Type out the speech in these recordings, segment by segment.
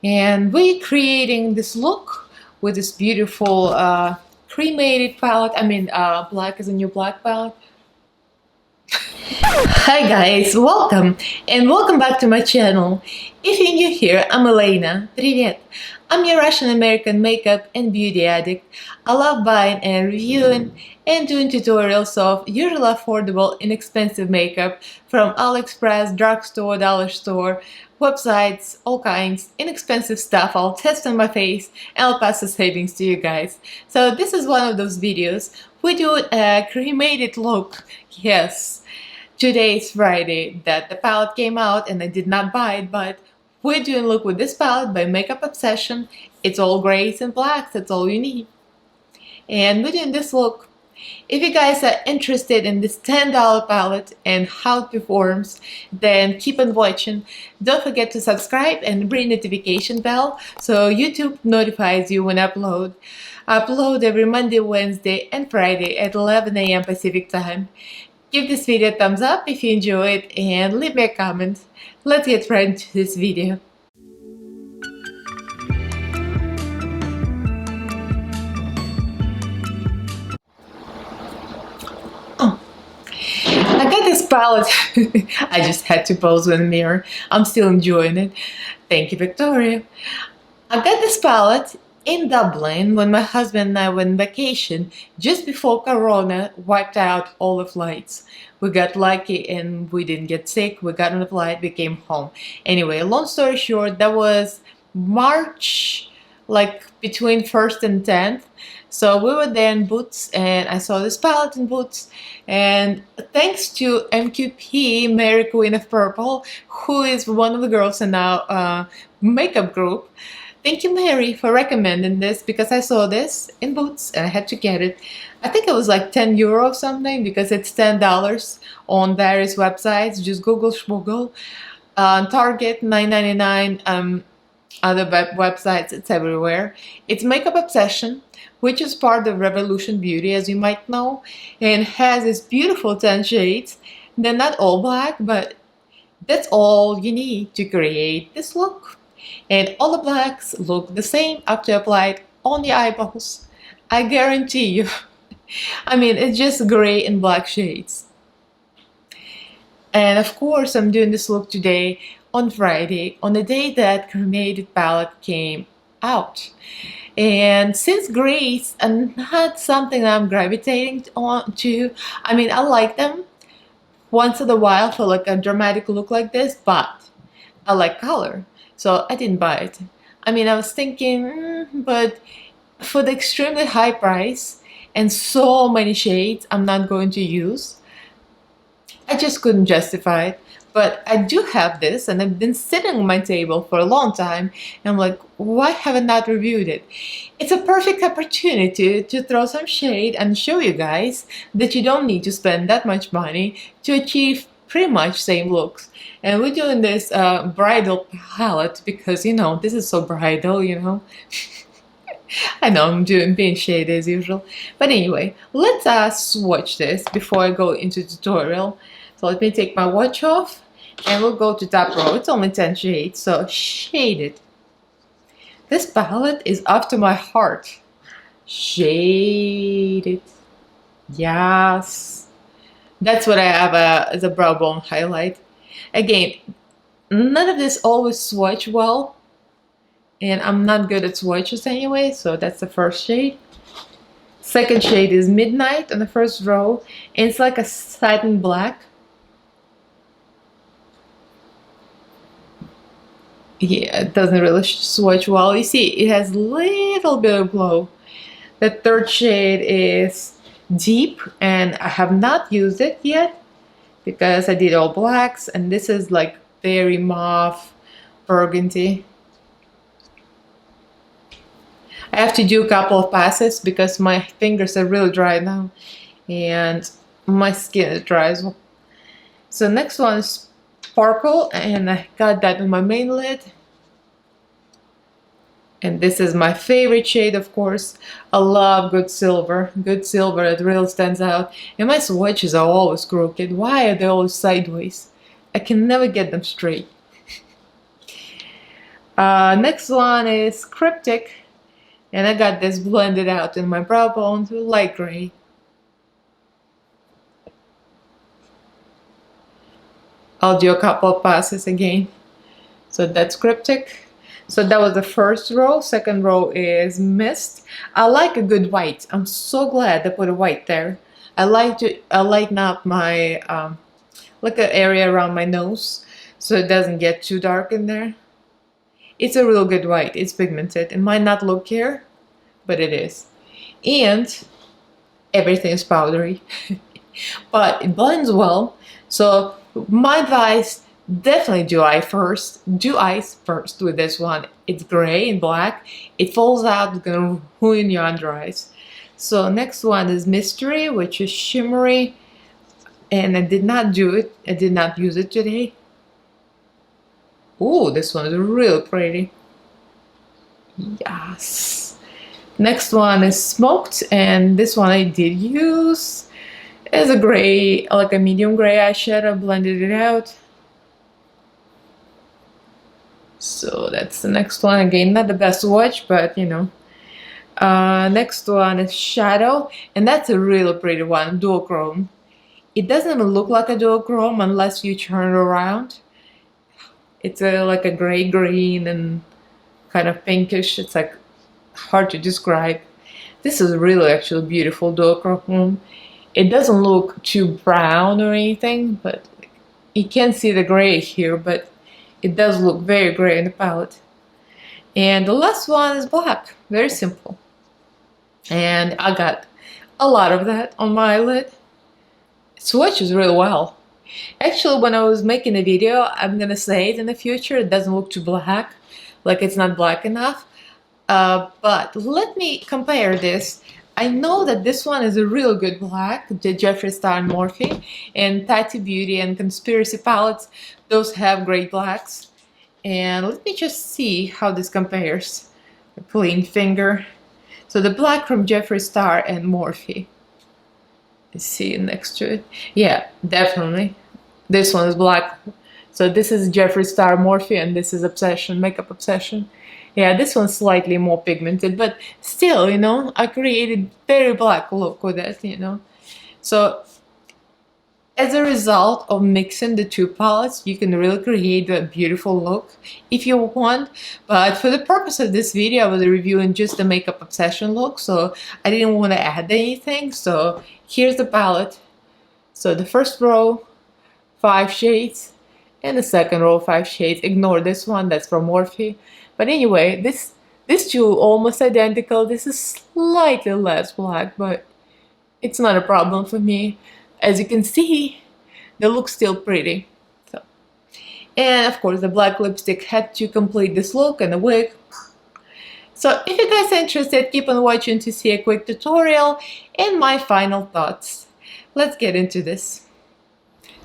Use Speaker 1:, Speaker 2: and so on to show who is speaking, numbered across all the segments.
Speaker 1: And we're creating this look with this beautiful cremated palette. Black is a new black palette. Hi guys, welcome and welcome back to my channel. If you're new here, I'm Elaina. Привет! I'm your Russian-American makeup and beauty addict. I love buying and reviewing and doing tutorials of usually affordable, inexpensive makeup from AliExpress, drugstore, dollar store, websites, all kinds, inexpensive stuff I'll test on my face and I'll pass the savings to you guys. So this is one of those videos. We do a cremated look, yes. Today is Friday that the palette came out and I did not buy it, but we're doing a look with this palette by Makeup Obsession. It's all grays and blacks, that's all you need. And we're doing this look. If you guys are interested in this $10 palette and how it performs, then keep on watching. Don't forget to subscribe and ring notification bell so YouTube notifies you when I upload. I upload every Monday, Wednesday, and Friday at 11 AM Pacific time. Give this video a thumbs up if you enjoy it and leave me a comment. Let's get right into this video. I got this palette. I just had to pose in the mirror. I'm still enjoying it. Thank you, Victoria. I got this palette in Dublin when my husband and I went on vacation just before Corona wiped out all the flights. We got lucky and we didn't get sick. We got on a flight, we came home. Anyway, long story short, that was March, like between 1st and 10th. So we were there in Boots and I saw this palette in Boots, and thanks to MQP, Mary Queen of Purple, who is one of the girls in our makeup group. Thank you, Mary, for recommending this because I saw this in Boots and I had to get it. I think it was like 10 euro or something because it's $10 on various websites. Just Google Schmoogle. Target, $9.99. Other websites, it's everywhere. It's Makeup Obsession, which is part of Revolution Beauty, as you might know, and has this beautiful 10 shades. They're not all black, but that's all you need to create this look. And all the blacks look the same after applied on the eyeballs. I guarantee you. I mean, it's just gray and black shades. And of course, I'm doing this look today on Friday, on the day that Cremated palette came out. And since grays are not something I'm gravitating on to, I mean, I like them once in a while for like a dramatic look like this, but I like color. So I didn't buy it. I mean, I was thinking, but for the extremely high price and so many shades I'm not going to use, I just couldn't justify it. But I do have this and I've been sitting on my table for a long time and I'm like, why haven't I reviewed it? It's a perfect opportunity to throw some shade and show you guys that you don't need to spend that much money to achieve pretty much same looks. And we're doing this bridal palette because, you know, this is so bridal, you know. I know I'm being shady as usual. But anyway, let's swatch this before I go into the tutorial. So let me take my watch off and we'll go to top row. It's only 10 shades, so shaded. This palette is after my heart. Shaded. Yes. That's what I have as a brow bone highlight. Again, none of this always swatch well. And I'm not good at swatches anyway, so that's the first shade. Second shade is Midnight on the first row. And it's like a satin black. Yeah, it doesn't really swatch well. You see, it has a little bit of glow. The third shade is Deep, and I have not used it yet because I did all blacks, and this is like very mauve burgundy. I have to do a couple of passes because my fingers are really dry now and my skin is dry as well. So next one is Farkle, and I got that on my main lid. And this is my favorite shade, of course. I love good silver. Good silver, it really stands out. And my swatches are always crooked. Why are they always sideways? I can never get them straight. Next one is Cryptic, and I got this blended out in my brow bone to light gray. I'll do a couple of passes again. So that's Cryptic. So that was the first row. Second row is Mist. I like a good white. I'm so glad I put a white there. I like to lighten up my like an area around my nose so it doesn't get too dark in there. It's a real good white. It's pigmented. It might not look here, but it is. And everything is powdery, but it blends well. So my advice, definitely do eyes first with this one. It's gray and black. It falls out, it's gonna ruin your under eyes. So next one is Mystery, which is shimmery, and I did not do it. I did not use it today. Ooh, this one is real pretty. Yes. Next one is Smoked, and this one I did use. It's a gray, like a medium gray eyeshadow, blended it out. So that's the next one. Again, not the best swatch, but you know. Next one is Shadow, and that's a really pretty one, duochrome. It doesn't even look like a duochrome unless you turn it around. It's like a gray green and kind of pinkish. It's like hard to describe. This is really actually beautiful duochrome. It doesn't look too brown or anything, but you can see the gray here, but it does look very gray in the palette. And the last one is Black. Very simple. And I got a lot of that on my eyelid. It swatches really well. Actually, when I was making the video, I'm gonna say it in the future, it doesn't look too black, like it's not black enough. But let me compare this. I know that this one is a real good black, the Jeffree Star and Morphe, and Tati Beauty and Conspiracy palettes, those have great blacks. And let me just see how this compares. A clean finger. So the black from Jeffree Star and Morphe. Let's see next to it. Yeah, definitely. This one is black. So this is Jeffree Star Morphe, and this is Obsession, Makeup Obsession. Yeah, this one's slightly more pigmented, but still, you know, I created very black look with it, you know. So as a result of mixing the two palettes, you can really create a beautiful look if you want. But for the purpose of this video, I was reviewing just the Makeup Obsession look, so I didn't want to add anything. So here's the palette. So the first row, 5 shades, and the second row, 5 shades. Ignore this one, that's from Morphe. But anyway, these two almost identical. This is slightly less black, but it's not a problem for me. As you can see, they look still pretty. So, and of course, the black lipstick had to complete this look and the wig. So if you guys are interested, keep on watching to see a quick tutorial and my final thoughts. Let's get into this.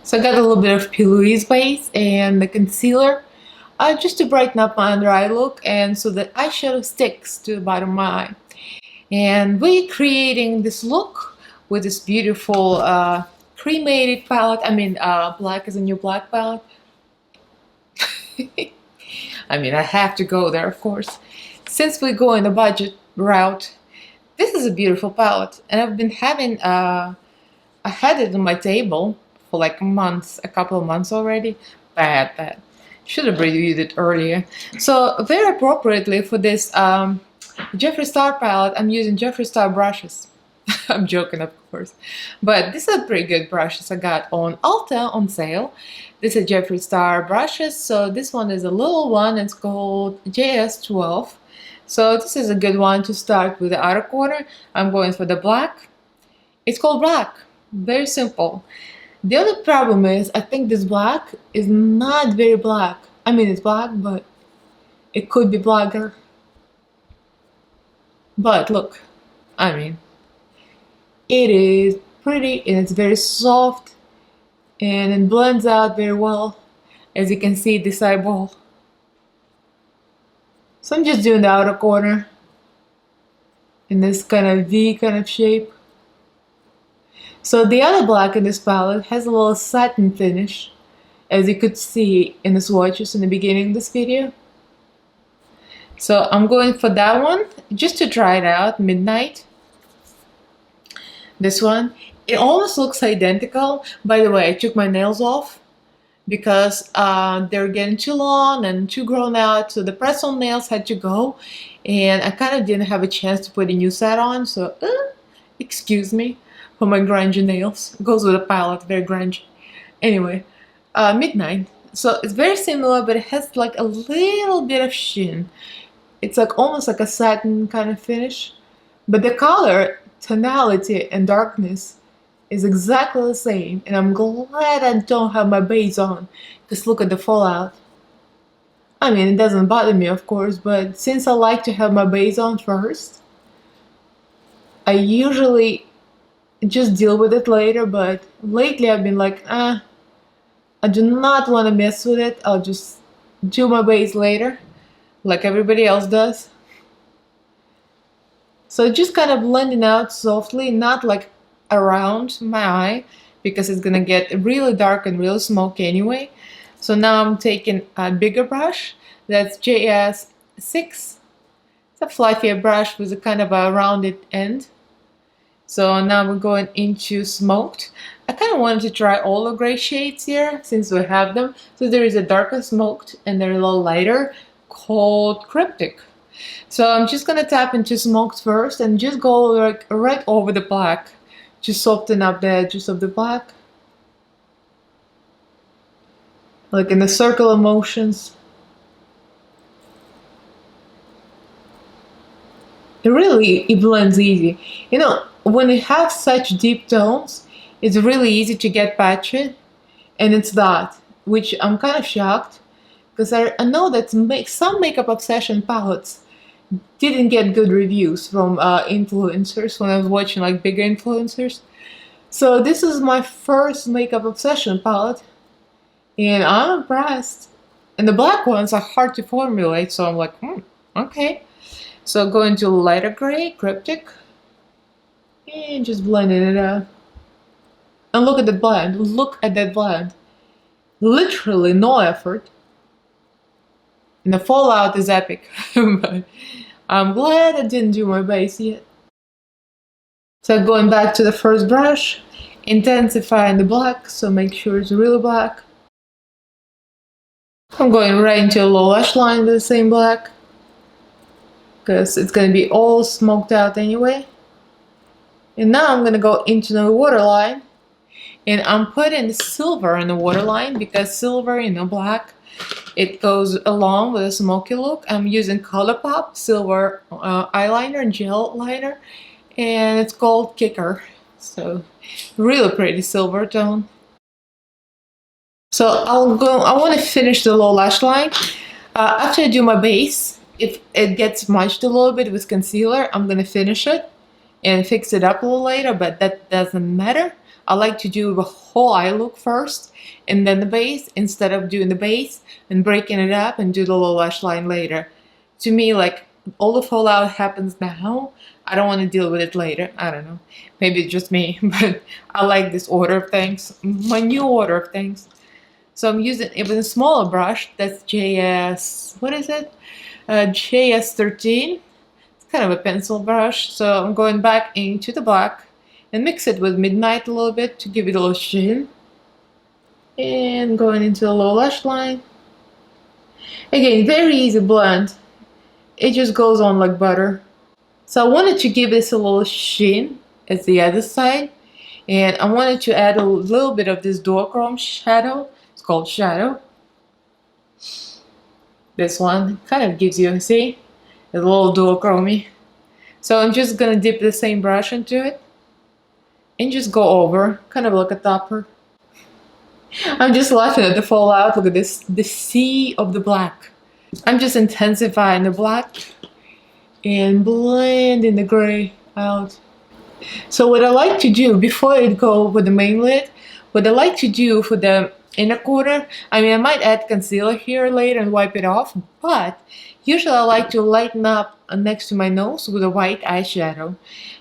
Speaker 1: So I got a little bit of P. Louise base and the concealer just to brighten up my under eye look and so that eyeshadow sticks to the bottom of my eye. And we're creating this look with this beautiful cremated palette. I mean, black is a new black palette. I mean, I have to go there, of course. Since we go in the budget route, this is a beautiful palette. And I've been having, I had it on my table for like months, a couple of months already. Bad. Should have reviewed it earlier. So very appropriately for this Jeffree Star palette, I'm using Jeffree Star brushes. I'm joking, of course. But these are pretty good brushes I got on Ulta on sale. This is Jeffree Star brushes. So this one is a little one. It's called JS12. So this is a good one to start with the outer corner. I'm going for the black. It's called black. Very simple. The only problem is I think this black is not very black. I mean, it's black, but it could be blacker. But look, I mean, it is pretty and it's very soft and it blends out very well, as you can see this eyeball. So I'm just doing the outer corner in this kind of V kind of shape. So the other black in this palette has a little satin finish, as you could see in the swatches in the beginning of this video. So I'm going for that one just to try it out. Midnight. This one. It almost looks identical. By the way, I took my nails off because they're getting too long and too grown out. So the press-on nails had to go. And I kind of didn't have a chance to put a new set on. So excuse me for my grungy nails. It goes with the palette. Very grungy. Anyway. Midnight. So it's very similar, but it has like a little bit of sheen. It's like almost like a satin kind of finish, but the color, tonality, and darkness is exactly the same. And I'm glad I don't have my base on, because look at the fallout. I mean, it doesn't bother me, of course, but since I like to have my base on first, I usually just deal with it later. But lately I've been like, I do not want to mess with it. I'll just do my base later, like everybody else does. So just kind of blending out softly, not like around my eye, because it's gonna get really dark and really smoky anyway. So now I'm taking a bigger brush. That's JS6. It's a fluffier brush with a kind of a rounded end. So now we're going into smoked. I kind of wanted to try all the gray shades here since we have them. So there is a darker smoked and they're a little lighter called Cryptic. So I'm just gonna tap into smoked first and just go like right over the black. Just soften up the edges of the black. Like in the circular motions. It blends easy. You know, when you have such deep tones, it's really easy to get patchy, and it's that, which I'm kind of shocked, because I know that some makeup obsession palettes didn't get good reviews from influencers when I was watching like bigger influencers. So this is my first makeup obsession palette, and I'm impressed. And the black ones are hard to formulate, so I'm like, okay. So go into lighter gray, Cryptic, and just blending it out. And look at the blend. Look at that blend. Literally no effort. And the fallout is epic. But I'm glad I didn't do my base yet. So going back to the first brush, intensifying the black, so make sure it's really black. I'm going right into a low lash line with the same black, because it's going to be all smoked out anyway. And now I'm going to go into the waterline, and I'm putting silver in the waterline because silver, black, it goes along with a smoky look. I'm using ColourPop silver eyeliner and gel liner, and it's called Kicker. So really pretty silver tone. So I want to finish the low lash line. After I do my base, if it gets smudged a little bit with concealer, I'm going to finish it and fix it up a little later, but that doesn't matter. I like to do the whole eye look first and then the base, instead of doing the base and breaking it up and do the low lash line later. To me, like, all the fallout happens now. I don't want to deal with it later. I don't know. Maybe it's just me, but I like this order of things, my new order of things. So I'm using even a smaller brush. That's JS, what is it? JS13. It's kind of a pencil brush. So I'm going back into the black and mix it with Midnight a little bit to give it a little sheen. And going into the low lash line. Again, very easy blend. It just goes on like butter. So I wanted to give this a little sheen as the other side. And I wanted to add a little bit of this duochrome shadow. It's called Shadow. This one kind of gives you, see, a little duochrome. So I'm just gonna dip the same brush into it and just go over, kind of like a topper. I'm just laughing at the fallout. Look at this, the sea of the black. I'm just intensifying the black and blending the gray out. So what I like to do before I go with the main lid, what I like to do for the inner quarter, I mean, I might add concealer here later and wipe it off, but usually I like to lighten up next to my nose with a white eyeshadow.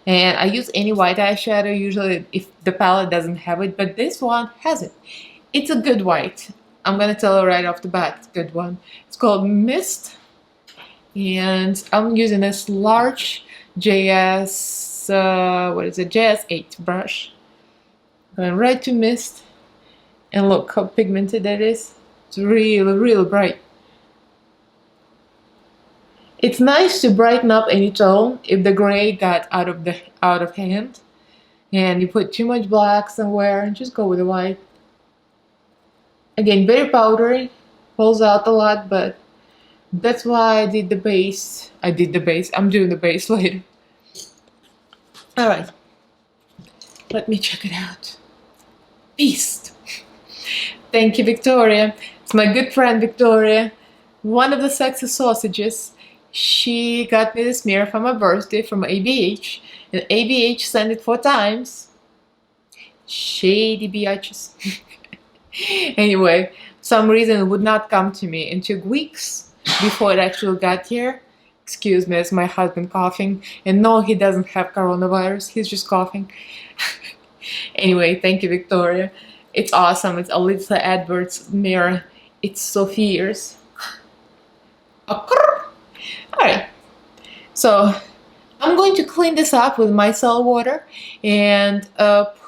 Speaker 1: And I use any white eyeshadow usually if the palette doesn't have it, but this one has it. It's a good white. I'm gonna tell you right off the bat, it's a good one. It's called Mist, And I'm using this large JS8 brush. Going right to mist, and look how pigmented that is. It's really bright. It's nice to brighten up any tone if the gray got out of hand, and you put too much black somewhere, and just go with the white. Again, very powdery, pulls out a lot, but that's why I did the base. I'm doing the base later. Alright, let me check it out. Beast! Thank you, Victoria. It's my good friend Victoria, one of the sexy sausages. She got me this mirror for my birthday from ABH, and ABH sent it 4 times. Shady biatches. Anyway, some reason it would not come to me, and took weeks before it actually got here. Excuse me, it's my husband coughing. And no, he doesn't have coronavirus, he's just coughing. Anyway, thank you, Victoria. It's awesome. It's Alyssa Edwards mirror. It's so fierce. Alright, so I'm going to clean this up with micellar water and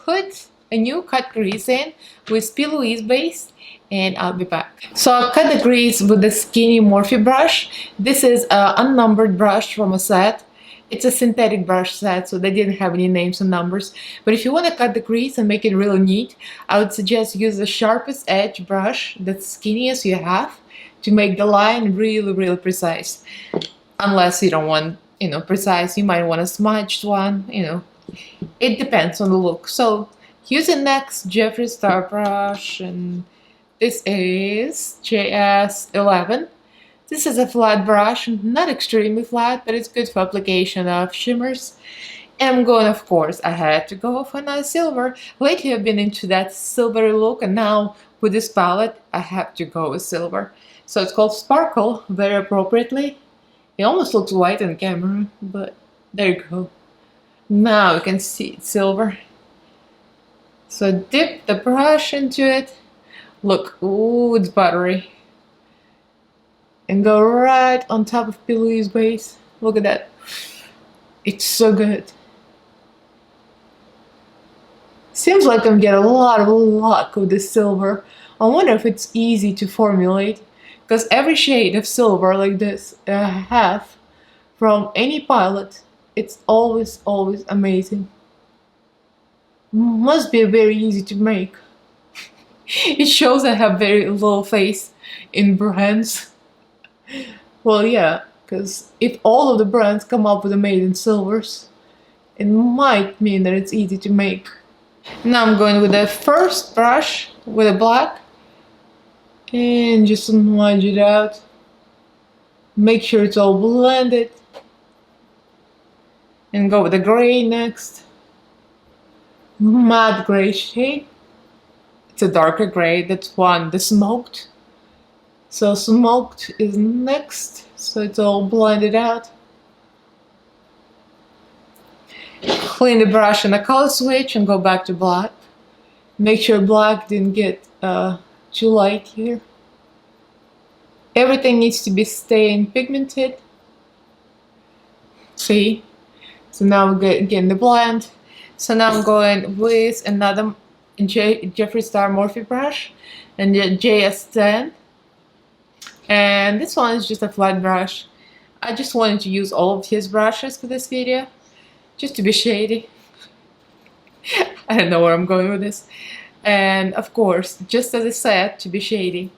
Speaker 1: put a new cut grease in with P. Louise base, and I'll be back. So I cut the grease with the skinny Morphe brush. This is an unnumbered brush from a set. It's a synthetic brush set, so they didn't have any names and numbers. But if you want to cut the grease and make it really neat, I would suggest use the sharpest edge brush, the skinniest you have, to make the line really precise. Unless you don't want, precise, you might want a smudged one, It depends on the look. So use the next Jeffree Star brush, and this is JS11. This is a flat brush, not extremely flat, but it's good for application of shimmers. And I'm going, of course, I had to go for nice silver. Lately I've been into that silvery look, and now with this palette I have to go with silver. So it's called Farkle, very appropriately. It almost looks white on camera, but there you go. Now you can see it's silver. So dip the brush into it. Look, ooh, it's buttery. And go right on top of P. Louise base. Look at that. It's so good. Seems like I'm getting a lot of luck with this silver. I wonder if it's easy to formulate, because every shade of silver like this I have from any palette, it's always amazing. Must be very easy to make. It shows I have very little faith in brands. Well, yeah, because if all of the brands come up with a made in silvers, it might mean that it's easy to make. Now I'm going with the first brush with a black and just smudge it out. Make sure it's all blended. And go with the gray next. Matte gray shade. It's a darker gray, that's one, the smoked. So smoked is next, so it's all blended out. Clean the brush and the color switch and go back to black. Make sure black didn't get too light here. Everything needs to be staying pigmented. See? So now we're getting the blend. So now I'm going with another Jeffree Star Morphe brush and the JS10. And this one is just a flat brush. I just wanted to use all of his brushes for this video, just to be shady. I don't know where I'm going with this. And of course, just as I said, to be shady,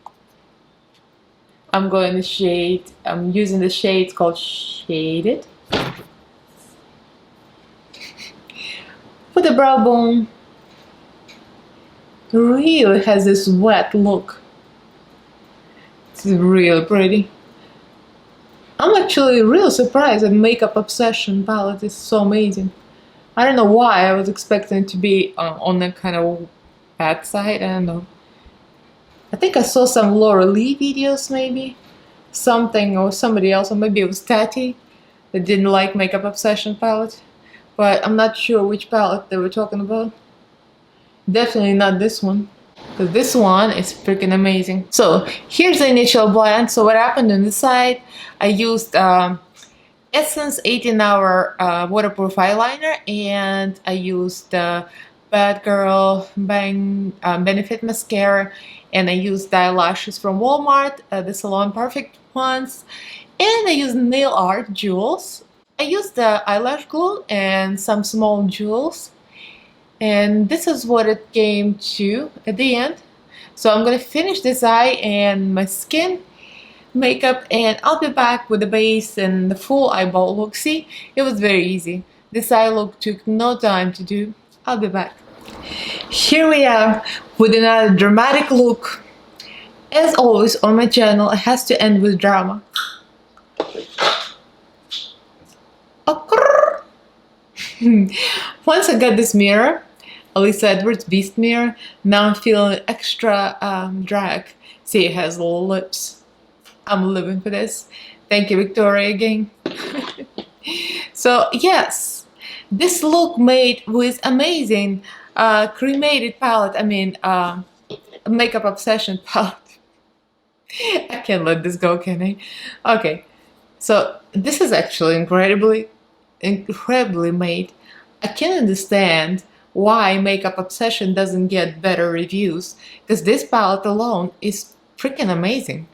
Speaker 1: I'm going to shade, I'm using the shade called Shaded. For the brow bone, it really has this wet look. It's really pretty. I'm actually really surprised that Makeup Obsession palette is so amazing. I don't know why I was expecting it to be on the kind of bad side. I don't know. I think I saw some Laura Lee videos, maybe something, or somebody else, or maybe it was Tati that didn't like Makeup Obsession palette, but I'm not sure which palette they were talking about. Definitely not this one. because this one is freaking amazing. So here's the initial blend. So what happened on the side, I used Essence 18-hour waterproof eyeliner, and I used the Bad Girl Benefit mascara, and I used the eyelashes from Walmart, the Salon Perfect ones, and I used nail art jewels. I used the eyelash glue and some small jewels, and this is what it came to at the end. So I'm gonna finish this eye and my skin makeup, and I'll be back with the base and the full eyeball look. See, it was very easy. This eye look took no time to do. I'll be back. Here we are with another dramatic look. As always on my channel, it has to end with drama. Once I got this mirror, Elisa Edwards Beast mirror, now I'm feeling extra drag. See, it has little lips. I'm living for this. Thank you, Victoria, again. So yes, this look made with amazing cremated palette. I mean, makeup obsession palette. I can't let this go, can I? Okay, so this is actually incredibly made. I can understand why Makeup Obsession doesn't get better reviews, because this palette alone is freaking amazing.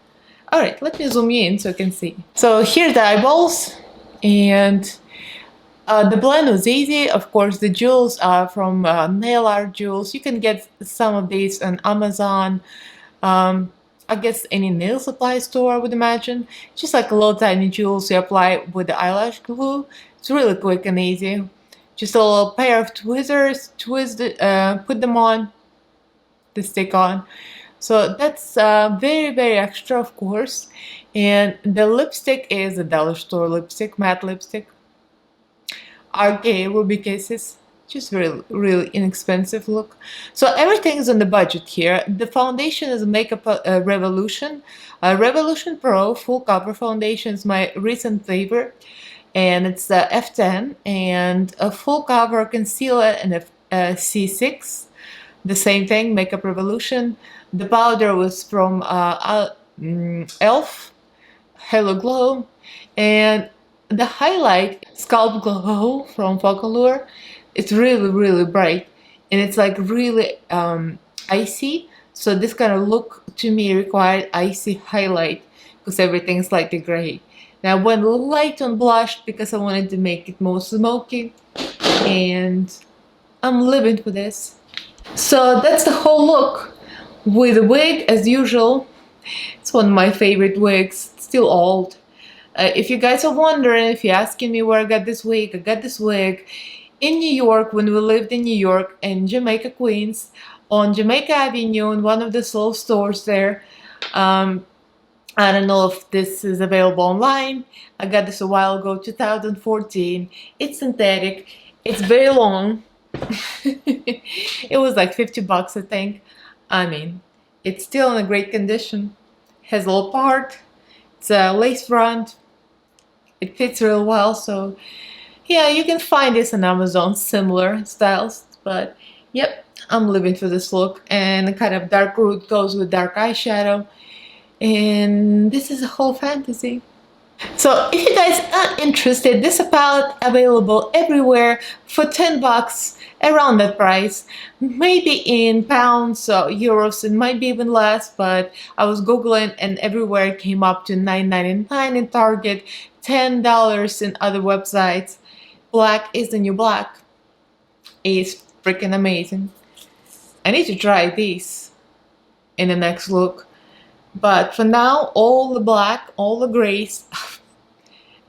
Speaker 1: Alright, let me zoom in so you can see. So here's the eyeballs, and the blend was easy. Of course, the jewels are from nail art jewels. You can get some of these on Amazon. I guess any nail supply store, I would imagine. Just like a little tiny jewels you apply with the eyelash glue. It's really quick and easy. Just a little pair of tweezers, put them on, the stick on. So that's very, very extra, of course. And the lipstick is a dollar store lipstick, matte lipstick. RK Ruby Kisses. Just really, really inexpensive look. So everything is on the budget here. The foundation is a Makeup Revolution. Revolution Pro Full Cover Foundation is my recent favorite. And it's the F10. And a full cover concealer and a C6. The same thing, Makeup Revolution. The powder was from e.l.f. Halo Glow. And the highlight, Scalp Glow from Farkle. It's really, really bright, and it's like really icy. So this kind of look to me required icy highlight because everything's slightly gray. Now I went light on blush because I wanted to make it more smoky, and I'm living for this. So that's the whole look with a wig as usual. It's one of my favorite wigs, still old. If you guys are wondering, if you're asking me where I got this wig, I got this wig in New York when we lived in New York, in Jamaica, Queens, on Jamaica Avenue, in one of the slow stores there. I don't know if this is available online. I got this a while ago, 2014. It's synthetic. It's very long. It was like 50 bucks, I think. I mean, it's still in a great condition. Has a little part. It's a lace front. It fits real well, so yeah, you can find this on Amazon, similar styles, but yep, I'm living for this look. And the kind of dark root goes with dark eyeshadow, and this is a whole fantasy. So if you guys are interested, this is a palette available everywhere for 10 bucks, around that price, maybe in pounds or euros. It might be even less, but I was googling and everywhere it came up to $9.99 in Target, $10 in other websites. Black is the new black. It's freaking amazing. I need to try these in the next look. But for now, all the black, all the grays,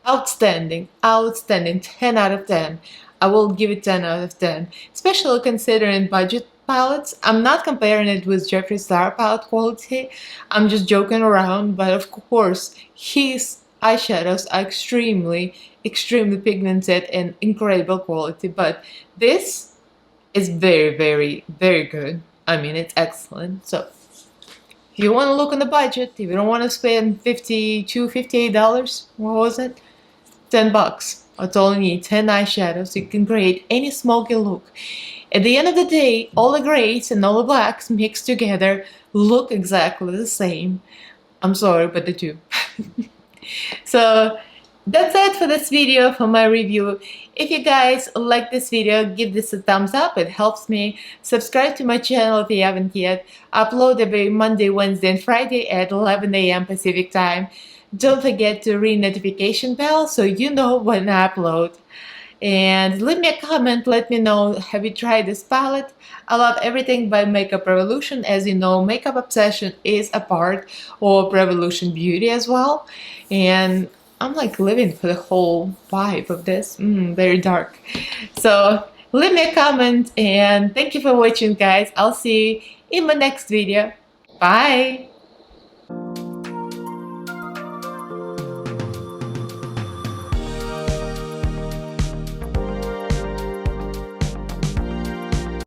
Speaker 1: outstanding, outstanding, 10 out of 10. I will give it 10 out of 10, especially considering budget palettes. I'm not comparing it with Jeffree Star palette quality. I'm just joking around, but of course, his eyeshadows are extremely pigmented and incredible quality. But this is very, very, very good. I mean, it's excellent. So if you want to look on the budget, if you don't want to spend $52, $58, what was it? 10 bucks. It's only 10 eyeshadows. You can create any smoky look. At the end of the day, all the grays and all the blacks mixed together look exactly the same. I'm sorry, but they do. So that's it for this video, for my review. If you guys like this video, give this a thumbs up. It helps me. Subscribe to my channel if you haven't yet. Upload every Monday, Wednesday, and Friday at 11 AM Pacific time. Don't forget to ring notification bell so you know when I upload. And leave me a comment, let me know, have you tried this palette? I love everything by Makeup Revolution. As you know, Makeup Obsession is a part of Revolution Beauty as well. And I'm like living for the whole vibe of this. Very dark. So leave me a comment and thank you for watching, guys. I'll see you in my next video. Bye!